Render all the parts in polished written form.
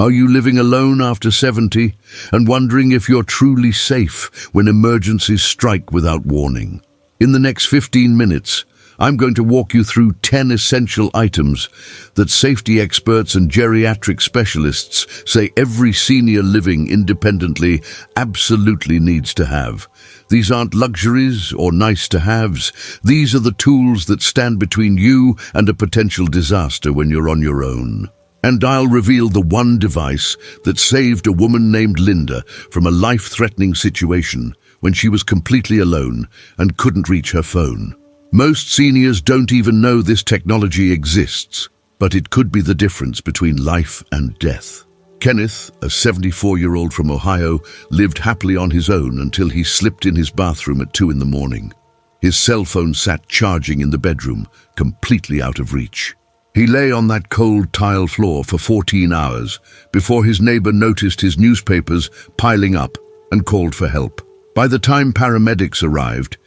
Are you living alone after 70 and wondering if you're truly safe when emergencies strike without warning? In the next 15 minutes, I'm going to walk you through 10 essential items that safety experts and geriatric specialists say every senior living independently absolutely needs to have. These aren't luxuries or nice-to-haves. These are the tools that stand between you and a potential disaster when you're on your own. And I'll reveal the one device that saved a woman named Linda from a life-threatening situation when she was completely alone and couldn't reach her phone. Most seniors don't even know this technology exists, but it could be the difference between life and death. Kenneth, a 74-year-old from Ohio, lived happily on his own until he slipped in his bathroom at 2 a.m. His cell phone sat charging in the bedroom, completely out of reach. He lay on that cold tile floor for 14 hours before his neighbor noticed his newspapers piling up and called for help. By the time paramedics arrived,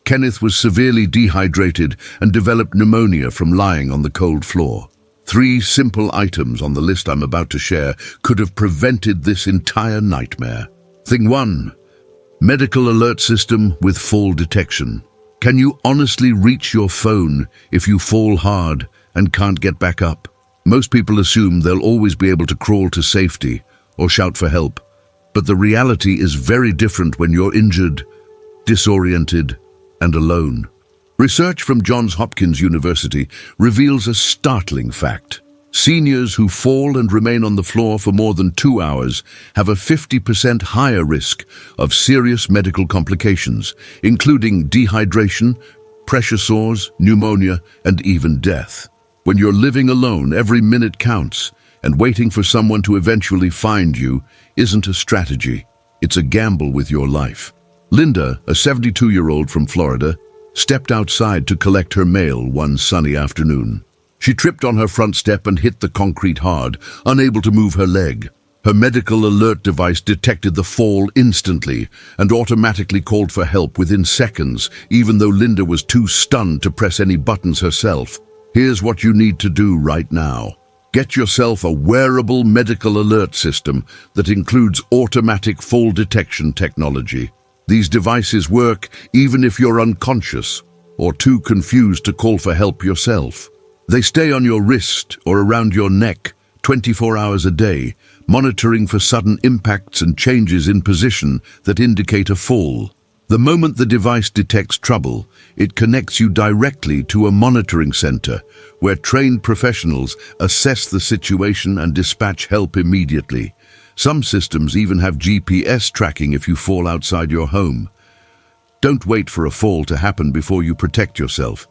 Kenneth was severely dehydrated and developed pneumonia from lying on the cold floor. 3 simple items on the list I'm about to share could have prevented this entire nightmare. Thing 1. Medical alert system with fall detection. Can you honestly reach your phone if you fall hard and can't get back up? Most people assume they'll always be able to crawl to safety or shout for help. But the reality is very different when you're injured, disoriented, and alone. Research from Johns Hopkins University reveals a startling fact. Seniors who fall and remain on the floor for more than 2 hours have a 50% higher risk of serious medical complications, including dehydration, pressure sores, pneumonia, and even death. When you're living alone, every minute counts, and waiting for someone to eventually find you isn't a strategy. It's a gamble with your life. Linda, a 72-year-old from Florida, stepped outside to collect her mail one sunny afternoon. She tripped on her front step and hit the concrete hard, unable to move her leg. Her medical alert device detected the fall instantly and automatically called for help within seconds, even though Linda was too stunned to press any buttons herself. Here's what you need to do right now. Get yourself a wearable medical alert system that includes automatic fall detection technology. These devices work even if you're unconscious or too confused to call for help yourself. They stay on your wrist or around your neck 24 hours a day, monitoring for sudden impacts and changes in position that indicate a fall. The moment the device detects trouble, it connects you directly to a monitoring center where trained professionals assess the situation and dispatch help immediately. Some systems even have GPS tracking if you fall outside your home. Don't wait for a fall to happen before you protect yourself.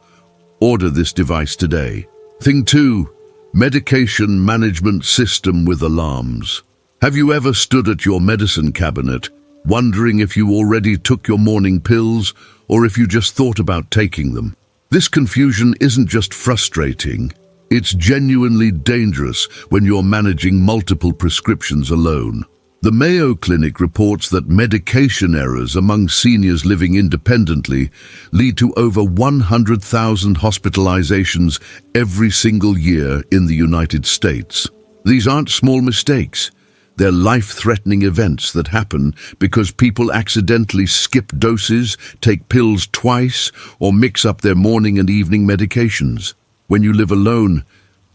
Order this device today. Thing 2. Medication management system with alarms. Have you ever stood at your medicine cabinet wondering if you already took your morning pills or if you just thought about taking them? This confusion isn't just frustrating, it's genuinely dangerous when you're managing multiple prescriptions alone. The Mayo Clinic reports that medication errors among seniors living independently lead to over 100,000 hospitalizations every single year in the United States. These aren't small mistakes. They're life-threatening events that happen because people accidentally skip doses, take pills twice, or mix up their morning and evening medications. When you live alone,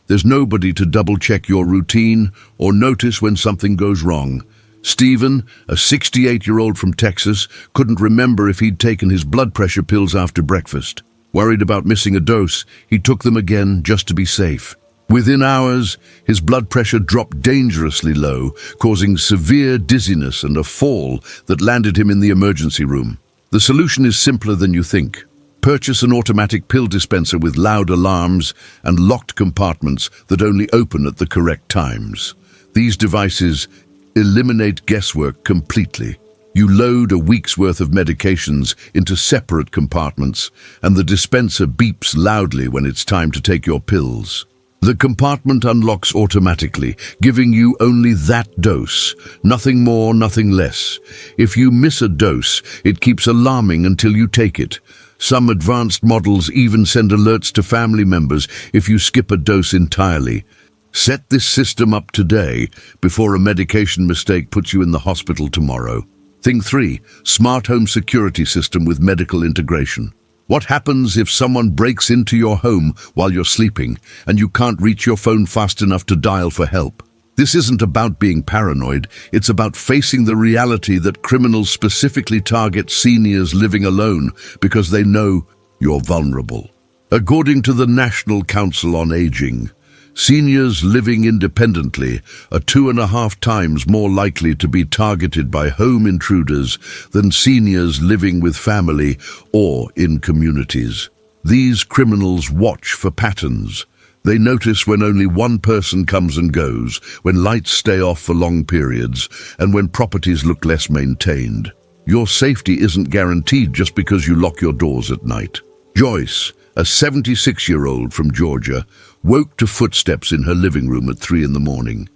there's nobody to double-check your routine or notice when something goes wrong. Stephen, a 68-year-old from Texas, couldn't remember if he'd taken his blood pressure pills after breakfast. Worried about missing a dose, he took them again just to be safe. Within hours, his blood pressure dropped dangerously low, causing severe dizziness and a fall that landed him in the emergency room. The solution is simpler than you think. Purchase an automatic pill dispenser with loud alarms and locked compartments that only open at the correct times. These devices eliminate guesswork completely. You load a week's worth of medications into separate compartments, and the dispenser beeps loudly when it's time to take your pills. The compartment unlocks automatically, giving you only that dose, nothing more, nothing less. If you miss a dose, it keeps alarming until you take it. Some advanced models even send alerts to family members if you skip a dose entirely. Set this system up today before a medication mistake puts you in the hospital tomorrow. Thing 3. Smart home security system with medical integration. What happens if someone breaks into your home while you're sleeping and you can't reach your phone fast enough to dial for help? This isn't about being paranoid, it's about facing the reality that criminals specifically target seniors living alone because they know you're vulnerable. According to the National Council on Aging, seniors living independently are 2.5 times more likely to be targeted by home intruders than seniors living with family or in communities. These criminals watch for patterns. They notice when only one person comes and goes, when lights stay off for long periods, and when properties look less maintained. Your safety isn't guaranteed just because you lock your doors at night. Joyce, a 76-year-old from Georgia, woke to footsteps in her living room at 3 in the morning.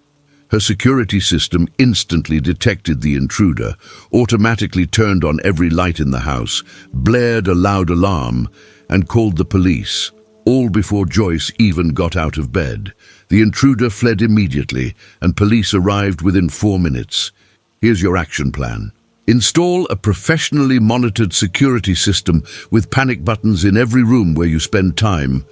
Her security system instantly detected the intruder, automatically turned on every light in the house, blared a loud alarm, and called the police, all before Joyce even got out of bed. The intruder fled immediately, and police arrived within 4 minutes. Here's your action plan. Install a professionally monitored security system with panic buttons in every room where you spend time.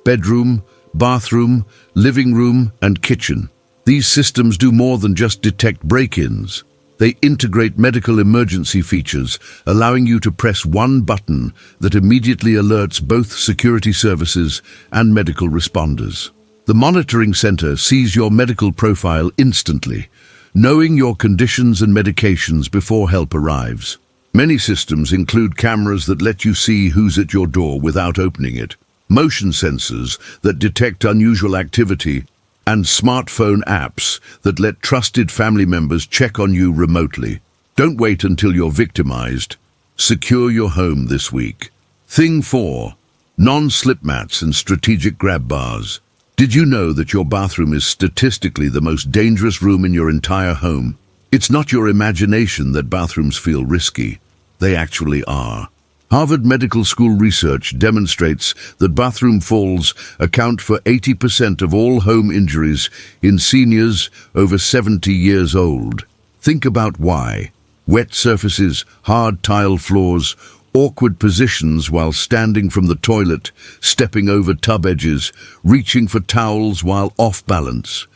Bedroom, bathroom, living room, and kitchen. These systems do more than just detect break-ins. They integrate medical emergency features, allowing you to press one button that immediately alerts both security services and medical responders. The monitoring center sees your medical profile instantly, knowing your conditions and medications before help arrives. Many systems include cameras that let you see who's at your door without opening it, motion sensors that detect unusual activity, and smartphone apps that let trusted family members check on you remotely. Don't wait until you're victimized. Secure your home this week. Thing 4. Non-slip mats and strategic grab bars. Did you know that your bathroom is statistically the most dangerous room in your entire home? It's not your imagination that bathrooms feel risky. They actually are. Harvard Medical School research demonstrates that bathroom falls account for 80% of all home injuries in seniors over 70 years old. Think about why. Wet surfaces, hard tile floors, awkward positions while standing from the toilet, stepping over tub edges, reaching for towels while off balance.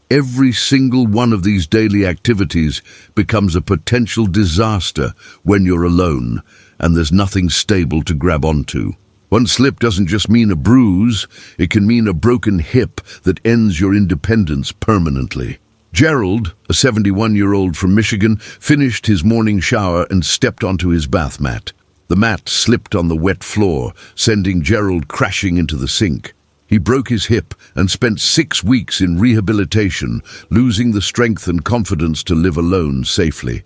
Every single one of these daily activities becomes a potential disaster when you're alone and there's nothing stable to grab onto. One slip doesn't just mean a bruise, it can mean a broken hip that ends your independence permanently. Gerald, a 71-year-old from Michigan, finished his morning shower and stepped onto his bath mat. The mat slipped on the wet floor, sending Gerald crashing into the sink. He broke his hip and spent 6 weeks in rehabilitation, losing the strength and confidence to live alone safely.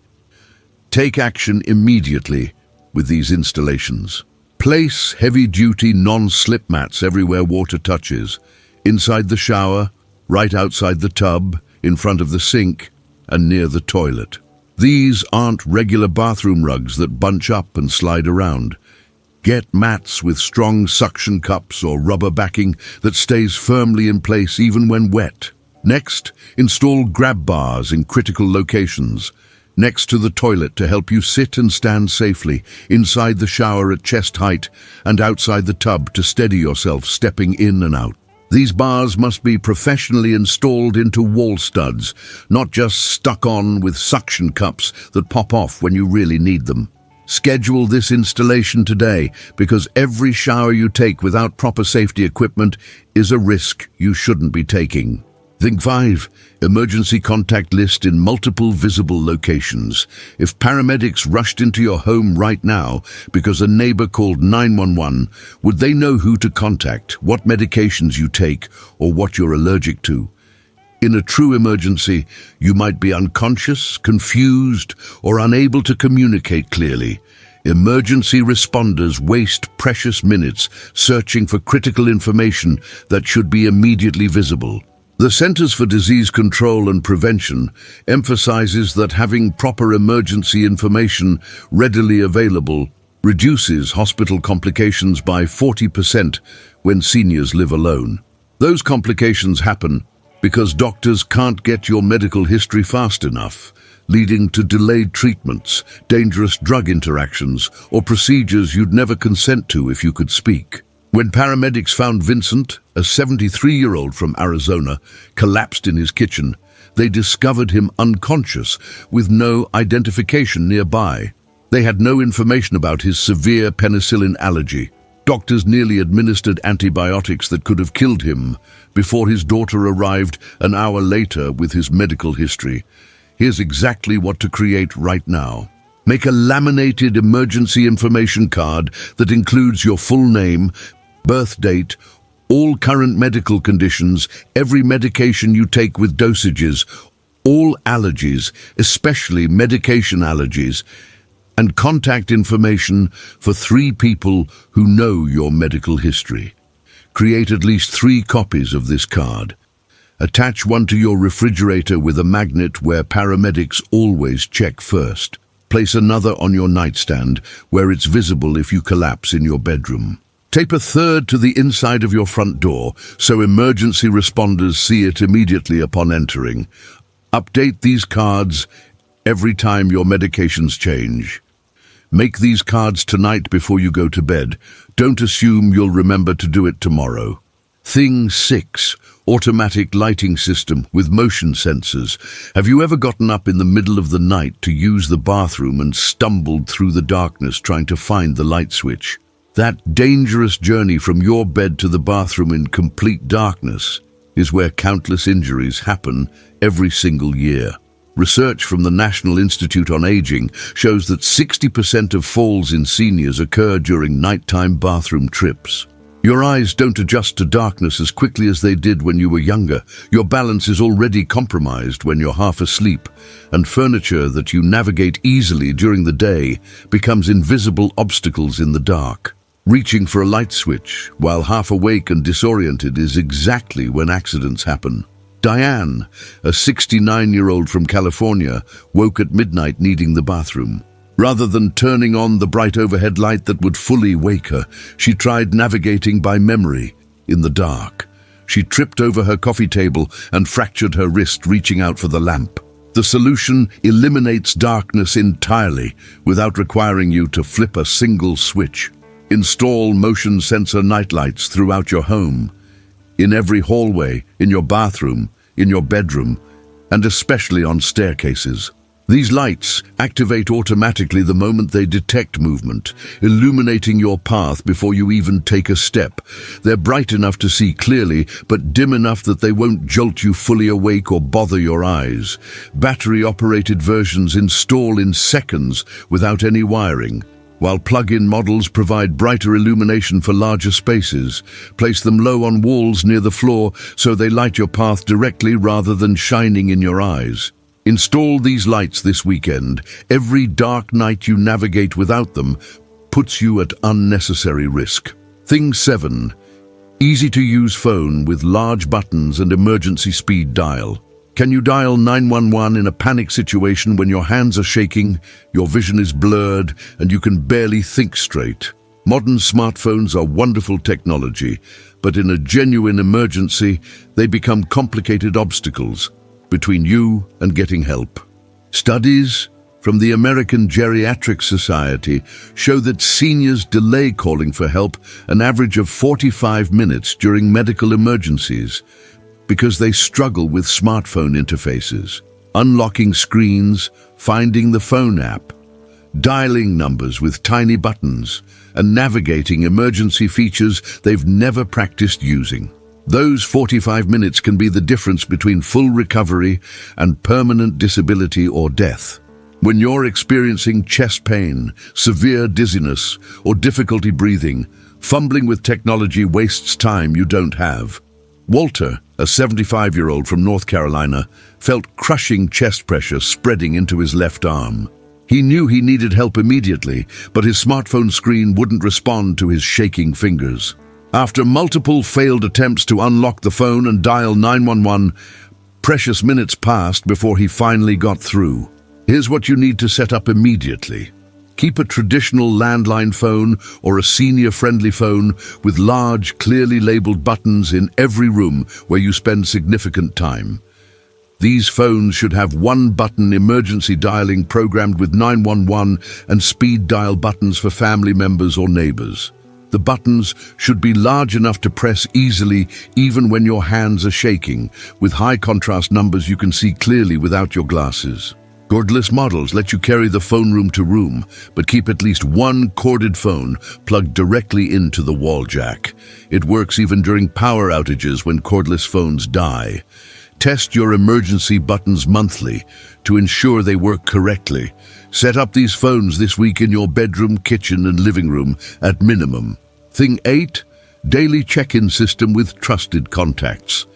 Take action immediately with these installations. Place heavy-duty non-slip mats everywhere water touches, inside the shower, right outside the tub, in front of the sink, and near the toilet. These aren't regular bathroom rugs that bunch up and slide around. Get mats with strong suction cups or rubber backing that stays firmly in place even when wet. Next, install grab bars in critical locations, next to the toilet to help you sit and stand safely, inside the shower at chest height, and outside the tub to steady yourself stepping in and out. These bars must be professionally installed into wall studs, not just stuck on with suction cups that pop off when you really need them. Schedule this installation today, because every shower you take without proper safety equipment is a risk you shouldn't be taking. Thing 5. Emergency contact list in multiple visible locations. If paramedics rushed into your home right now because a neighbor called 911, would they know who to contact, what medications you take, or what you're allergic to? In a true emergency, you might be unconscious, confused, or unable to communicate clearly. Emergency responders waste precious minutes searching for critical information that should be immediately visible. The Centers for Disease Control and Prevention emphasizes that having proper emergency information readily available reduces hospital complications by 40% when seniors live alone. Those complications happen because doctors can't get your medical history fast enough, leading to delayed treatments, dangerous drug interactions, or procedures you'd never consent to if you could speak. When paramedics found Vincent, a 73-year-old from Arizona, collapsed in his kitchen, they discovered him unconscious with no identification nearby. They had no information about his severe penicillin allergy. Doctors nearly administered antibiotics that could have killed him before his daughter arrived an hour later with his medical history. Here's exactly what to create right now. Make a laminated emergency information card that includes your full name, birth date, all current medical conditions, every medication you take with dosages, all allergies, especially medication allergies, and contact information for 3 people who know your medical history. Create at least 3 copies of this card. Attach one to your refrigerator with a magnet where paramedics always check first. Place another on your nightstand where it's visible if you collapse in your bedroom. Tape a third to the inside of your front door so emergency responders see it immediately upon entering. Update these cards every time your medications change. Make these cards tonight before you go to bed. Don't assume you'll remember to do it tomorrow. Thing 6. Automatic lighting system with motion sensors. Have you ever gotten up in the middle of the night to use the bathroom and stumbled through the darkness trying to find the light switch? That dangerous journey from your bed to the bathroom in complete darkness is where countless injuries happen every single year. Research from the National Institute on Aging shows that 60% of falls in seniors occur during nighttime bathroom trips. Your eyes don't adjust to darkness as quickly as they did when you were younger. Your balance is already compromised when you're half asleep, and furniture that you navigate easily during the day becomes invisible obstacles in the dark. Reaching for a light switch while half awake and disoriented is exactly when accidents happen. Diane, a 69-year-old from California, woke at midnight needing the bathroom. Rather than turning on the bright overhead light that would fully wake her, she tried navigating by memory in the dark. She tripped over her coffee table and fractured her wrist reaching out for the lamp. The solution eliminates darkness entirely without requiring you to flip a single switch. Install motion sensor nightlights throughout your home, in every hallway, in your bathroom, in your bedroom, and especially on staircases. These lights activate automatically the moment they detect movement, illuminating your path before you even take a step. They're bright enough to see clearly, but dim enough that they won't jolt you fully awake or bother your eyes. Battery-operated versions install in seconds without any wiring, while plug-in models provide brighter illumination for larger spaces. Place them low on walls near the floor so they light your path directly rather than shining in your eyes. Install these lights this weekend. Every dark night you navigate without them puts you at unnecessary risk. Thing 7. Easy-to-use phone with large buttons and emergency speed dial. Can you dial 911 in a panic situation when your hands are shaking, your vision is blurred, and you can barely think straight? Modern smartphones are wonderful technology, but in a genuine emergency, they become complicated obstacles between you and getting help. Studies from the American Geriatric Society show that seniors delay calling for help an average of 45 minutes during medical emergencies because they struggle with smartphone interfaces, unlocking screens, finding the phone app, dialing numbers with tiny buttons, and navigating emergency features they've never practiced using. Those 45 minutes can be the difference between full recovery and permanent disability or death. When you're experiencing chest pain, severe dizziness, or difficulty breathing, fumbling with technology wastes time you don't have. Walter, a 75-year-old from North Carolina, felt crushing chest pressure spreading into his left arm. He knew he needed help immediately, but his smartphone screen wouldn't respond to his shaking fingers. After multiple failed attempts to unlock the phone and dial 911, precious minutes passed before he finally got through. Here's what you need to set up immediately. Keep a traditional landline phone or a senior-friendly phone with large, clearly labeled buttons in every room where you spend significant time. These phones should have one-button emergency dialing programmed with 911 and speed dial buttons for family members or neighbors. The buttons should be large enough to press easily even when your hands are shaking, with high-contrast numbers you can see clearly without your glasses. Cordless models let you carry the phone room to room, but keep at least one corded phone plugged directly into the wall jack. It works even during power outages when cordless phones die. Test your emergency buttons monthly to ensure they work correctly. Set up these phones this week in your bedroom, kitchen, and living room at minimum. Thing 8, daily check-in system with trusted contacts.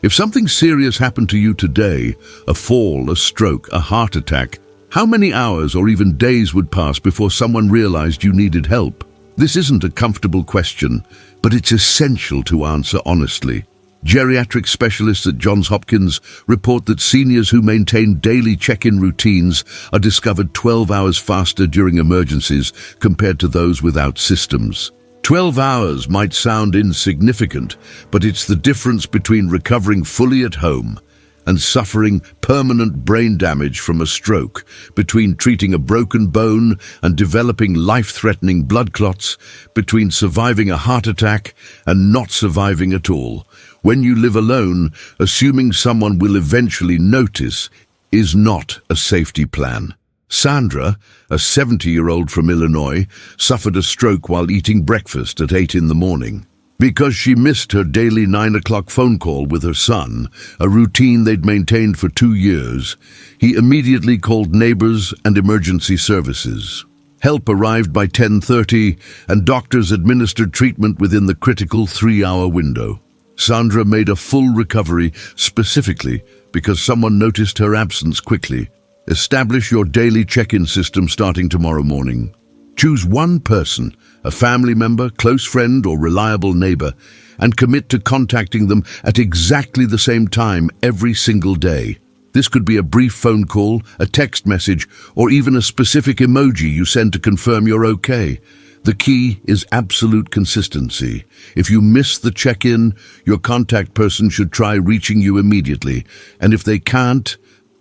If something serious happened to you today, a fall, a stroke, a heart attack, how many hours or even days would pass before someone realized you needed help? This isn't a comfortable question, but it's essential to answer honestly. Geriatric specialists at Johns Hopkins report that seniors who maintain daily check-in routines are discovered 12 hours faster during emergencies compared to those without systems. 12 hours might sound insignificant, but it's the difference between recovering fully at home and suffering permanent brain damage from a stroke, between treating a broken bone and developing life-threatening blood clots, between surviving a heart attack and not surviving at all. When you live alone, assuming someone will eventually notice is not a safety plan. Sandra, a 70-year-old from Illinois, suffered a stroke while eating breakfast at 8 in the morning. Because she missed her daily 9 o'clock phone call with her son, a routine they'd maintained for 2 years, he immediately called neighbors and emergency services. Help arrived by 10:30, and doctors administered treatment within the critical 3-hour window. Sandra made a full recovery specifically because someone noticed her absence quickly. Establish your daily check-in system starting tomorrow morning. Choose one person, a family member, close friend, or reliable neighbor, and commit to contacting them at exactly the same time every single day. This could be a brief phone call, a text message, or even a specific emoji you send to confirm you're okay. The key is absolute consistency. If you miss the check-in, your contact person should try reaching you immediately, and if they can't,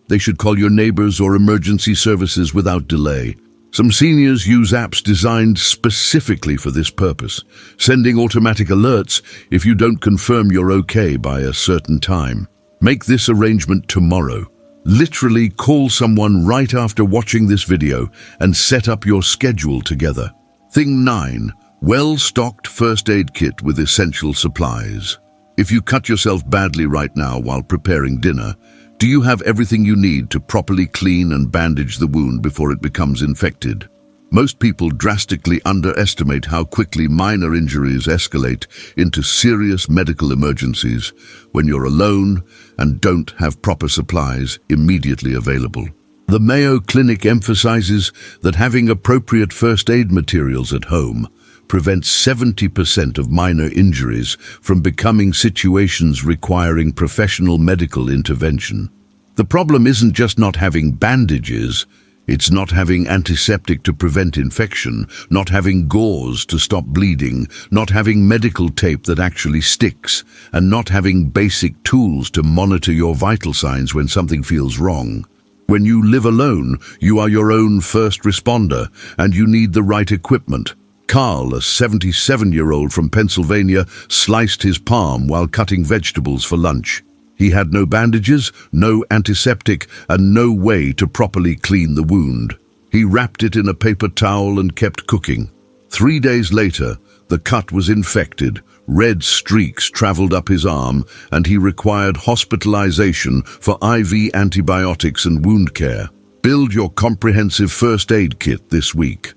they should call your neighbors or emergency services without delay. Some seniors use apps designed specifically for this purpose, sending automatic alerts if you don't confirm you're okay by a certain time. Make this arrangement tomorrow. Literally call someone right after watching this video and set up your schedule together. Thing 9, well-stocked first aid kit with essential supplies. If you cut yourself badly right now while preparing dinner, do you have everything you need to properly clean and bandage the wound before it becomes infected? Most people drastically underestimate how quickly minor injuries escalate into serious medical emergencies when you're alone and don't have proper supplies immediately available. The Mayo Clinic emphasizes that having appropriate first aid materials at home prevents 70% of minor injuries from becoming situations requiring professional medical intervention. The problem isn't just not having bandages, it's not having antiseptic to prevent infection, not having gauze to stop bleeding, not having medical tape that actually sticks, and not having basic tools to monitor your vital signs when something feels wrong. When you live alone, you are your own first responder, and you need the right equipment. Carl, a 77-year-old from Pennsylvania, sliced his palm while cutting vegetables for lunch. He had no bandages, no antiseptic, and no way to properly clean the wound. He wrapped it in a paper towel and kept cooking. 3 days later, the cut was infected. Red streaks traveled up his arm, and he required hospitalization for IV antibiotics and wound care. Build your comprehensive first aid kit this week.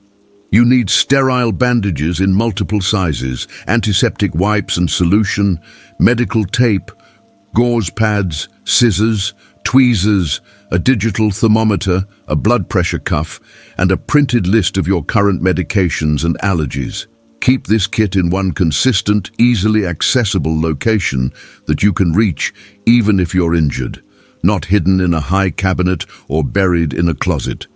You need sterile bandages in multiple sizes, antiseptic wipes and solution, medical tape, gauze pads, scissors, tweezers, a digital thermometer, a blood pressure cuff, and a printed list of your current medications and allergies. Keep this kit in one consistent, easily accessible location that you can reach even if you're injured, not hidden in a high cabinet or buried in a closet.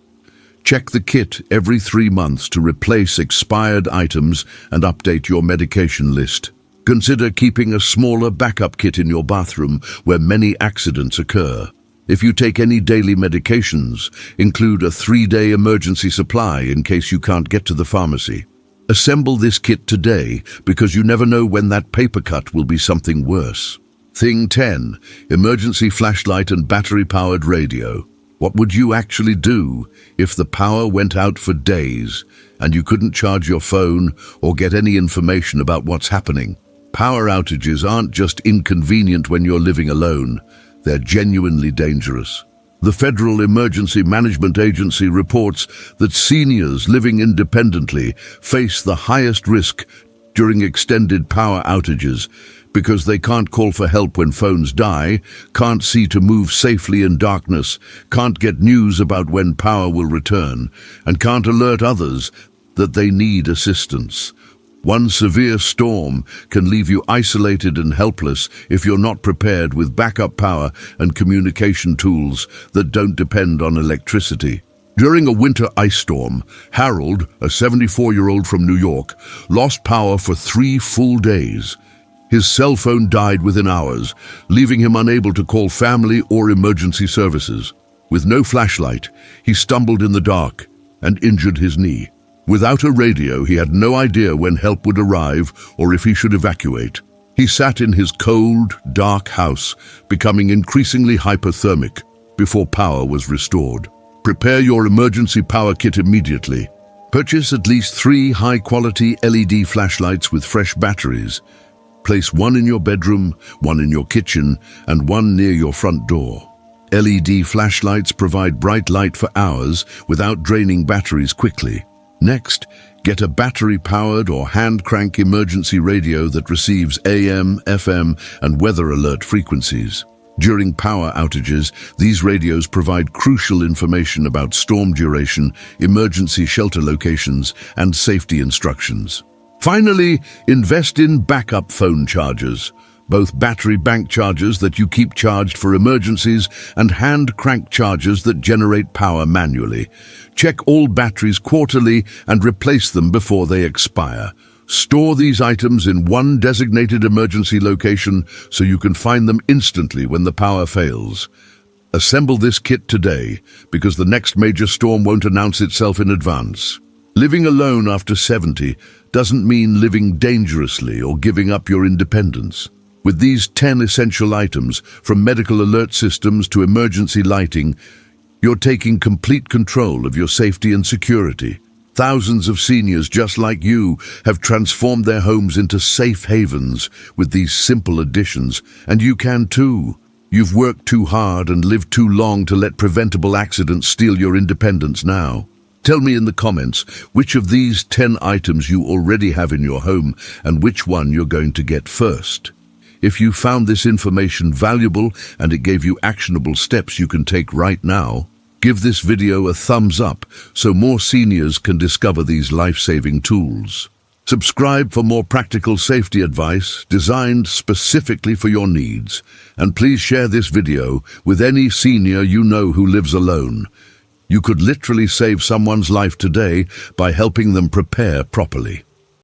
Check the kit every 3 months to replace expired items and update your medication list. Consider keeping a smaller backup kit in your bathroom where many accidents occur. If you take any daily medications, include a 3-day emergency supply in case you can't get to the pharmacy. Assemble this kit today because you never know when that paper cut will be something worse. Thing 10. Emergency flashlight and battery-powered radio. What would you actually do if the power went out for days and you couldn't charge your phone or get any information about what's happening? Power outages aren't just inconvenient when you're living alone. They're genuinely dangerous. The Federal Emergency Management Agency reports that seniors living independently face the highest risk during extended power outages because they can't call for help when phones die, can't see to move safely in darkness, can't get news about when power will return, and can't alert others that they need assistance. One severe storm can leave you isolated and helpless if you're not prepared with backup power and communication tools that don't depend on electricity. During a winter ice storm, Harold, a 74-year-old from New York, lost power for 3 full days. His cell phone died within hours, leaving him unable to call family or emergency services. With no flashlight, he stumbled in the dark and injured his knee. Without a radio, he had no idea when help would arrive or if he should evacuate. He sat in his cold, dark house, becoming increasingly hypothermic before power was restored. Prepare your emergency power kit immediately. Purchase at least 3 high-quality LED flashlights with fresh batteries. Place 1 in your bedroom, 1 in your kitchen, and 1 near your front door. LED flashlights provide bright light for hours without draining batteries quickly. Next, get a battery-powered or hand-crank emergency radio that receives AM, FM, and weather alert frequencies. During power outages, these radios provide crucial information about storm duration, emergency shelter locations, and safety instructions. Finally, invest in backup phone chargers. Both battery bank chargers that you keep charged for emergencies and hand-crank chargers that generate power manually. Check all batteries quarterly and replace them before they expire. Store these items in one designated emergency location so you can find them instantly when the power fails. Assemble this kit today because the next major storm won't announce itself in advance. Living alone after 70 doesn't mean living dangerously or giving up your independence. With these 10 essential items, from medical alert systems to emergency lighting, you're taking complete control of your safety and security. Thousands of seniors just like you have transformed their homes into safe havens with these simple additions, and you can too. You've worked too hard and lived too long to let preventable accidents steal your independence now. Tell me in the comments which of these 10 items you already have in your home and which one you're going to get first. If you found this information valuable and it gave you actionable steps you can take right now, give this video a thumbs up so more seniors can discover these life-saving tools. Subscribe for more practical safety advice designed specifically for your needs. And please share this video with any senior you know who lives alone. You could literally save someone's life today by helping them prepare properly.